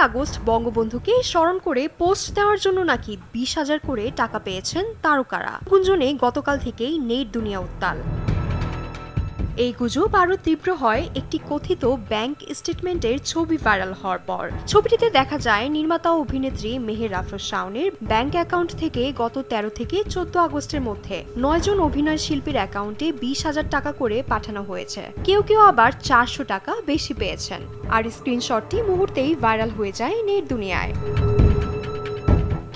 August বঙ্গবন্ধুকে স্মরণ করে পোস্ট দেওয়ার জন্য নাকি 20,000 করে টাকা পেয়েছেন তারকারা। গুঞ্জনে গতকাল থেকেই নেট দুনিয়া উত্তাল। এই গুজব আরও তীব্র হয় একটি কথিত ব্যাংক স্টেটমেন্টের ছবি ভাইরাল হওয়ার পর। ছবিটিতে দেখা যায় নির্মাতা ও অভিনেত্রী মেহের আফরোজ শাওনের ব্যাংক অ্যাকাউন্ট থেকে গত 13 থেকে 14 আগস্টের মধ্যে 9 জন অভিনয় শিল্পীর অ্যাকাউন্টে 20,000 টাকা করে পাঠানো হয়েছে। কেউ কেউ আবার 400 টাকা বেশি পেয়েছেন। আর স্ক্রিনশটটি মুহূর্তেই ভাইরাল হয়ে যায় নেট দুনিয়ায়।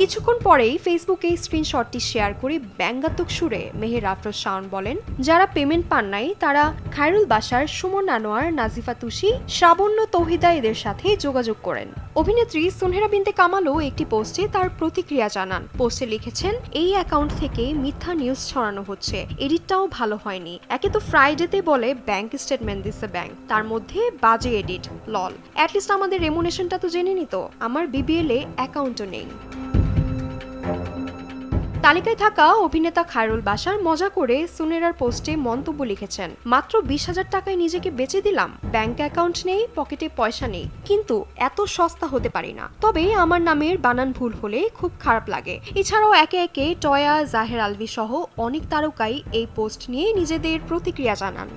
কিছুক্ষণ পরেই ফেসবুকে স্ক্রিনশটটি শেয়ার করে ব্যঙ্গাত্মক সুরে মেহের আফরোজ শাওন বলেন, যারা পেমেন্ট পান নাই তারা খায়রুল বাশার, সুমন আনোয়ার, নাজিফা তুষি, শ্রাবণ্য তৌহিদা এদের সাথে যোগাযোগ করেন। অভিনেত্রী সুনহেরা বিনতে কামালও একটি পোস্টে তার প্রতিক্রিয়া জানান। পোস্টে লিখেছেন, এই অ্যাকাউন্ট থেকে মিথ্যা নিউজ ছড়ানো হচ্ছে, এডিটটাও ভালো হয়নি। একে তো ফ্রাইডেতে বলে ব্যাংক স্টেটমেন্ট দিচ্ছে ব্যাংক, তার মধ্যে বাজে এডিট, লল। অ্যাটলিস্ট আমাদের রেমুনেশনটা তো জেনে নিত। আমার বিবিএল এ অ্যাকাউন্টও নেই। তালিকায় থাকা অভিনেতা খায়রুল বাশার মজা করে সুনেরার পোস্টে মন্তব্য লিখেছেন, মাত্র 20,000 টাকায় নিজেকে বেচে দিলাম, ব্যাংক অ্যাকাউন্ট নেই, পকেটে পয়সা নেই, কিন্তু এত সস্তা হতে পারি না। তবে আমার নামের বানান ভুল হলে খুব খারাপ লাগে। এছাড়াও একে একে টয়া, জাহের আলভি সহ অনেক তারকাই এই পোস্ট নিয়ে নিজেদের প্রতিক্রিয়া জানান।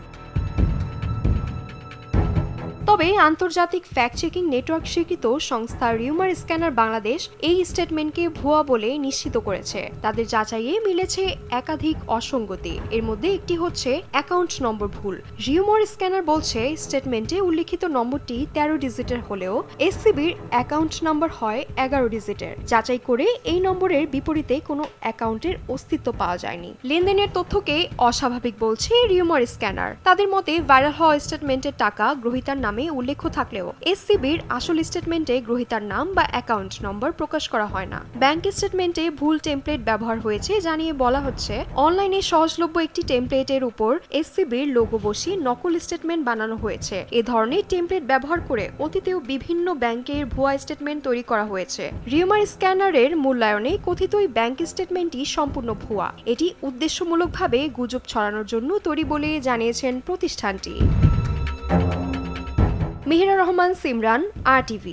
তবে আন্তর্জাতিক ফ্যাক্ট চেকিং নেটওয়ার্ক স্বীকৃত সংস্থা রিউমার স্ক্যানার বাংলাদেশ এই স্টেটমেন্টকে ভুয়া বলে নিশ্চিত করেছে। তাদের যাচাইয়ে মিলেছে একাধিক অসঙ্গতি। এর মধ্যে একটি হচ্ছে অ্যাকাউন্ট নম্বর ভুল। রিউমার স্ক্যানার বলছে স্টেটমেন্টে উল্লিখিত নম্বরটি 13 ডিজিটের হলেও এসসিবির অ্যাকাউন্ট নম্বর হয় 11 ডিজিটের। যাচাই করে এই নম্বরের বিপরীতে কোনো অ্যাকাউন্টের অস্তিত্ব পাওয়া যায়নি। লেনদেনের তথ্যকে অস্বাভাবিক বলছে রিউমার স্ক্যানার। তাদের মতে ভাইরাল হওয়া স্টেটমেন্টের টাকা গ্রহীতার নামে উল্লেখ থাকলেও এসসিবির আসল স্টেটমেন্টে গ্রহীতার নাম বা অ্যাকাউন্ট নম্বর প্রকাশ করা হয় না। ব্যাংক স্টেটমেন্টে ভুল টেমপ্লেট ব্যবহার হয়েছে জানিয়ে বলা হচ্ছে, অনলাইনে সহজলভ্য একটি টেমপ্লেটের উপর এসসিবির লোগো বসিয়ে নকল স্টেটমেন্ট বানানো হয়েছে। এ ধরনের টেমপ্লেট ব্যবহার করে অতীতেও বিভিন্ন ব্যাংকের ভুয়া স্টেটমেন্ট তৈরি করা হয়েছে। রিউমার স্ক্যানারের মূল্যায়নে কথিত এই ব্যাংক স্টেটমেন্টটি সম্পূর্ণ ভুয়া। এটি উদ্দেশ্যমূলকভাবে গুজব ছড়ানোর জন্য তৈরি বলে জানিয়েছেন প্রতিষ্ঠানটি। মেহেরা রহমান, সিমরান, RTV।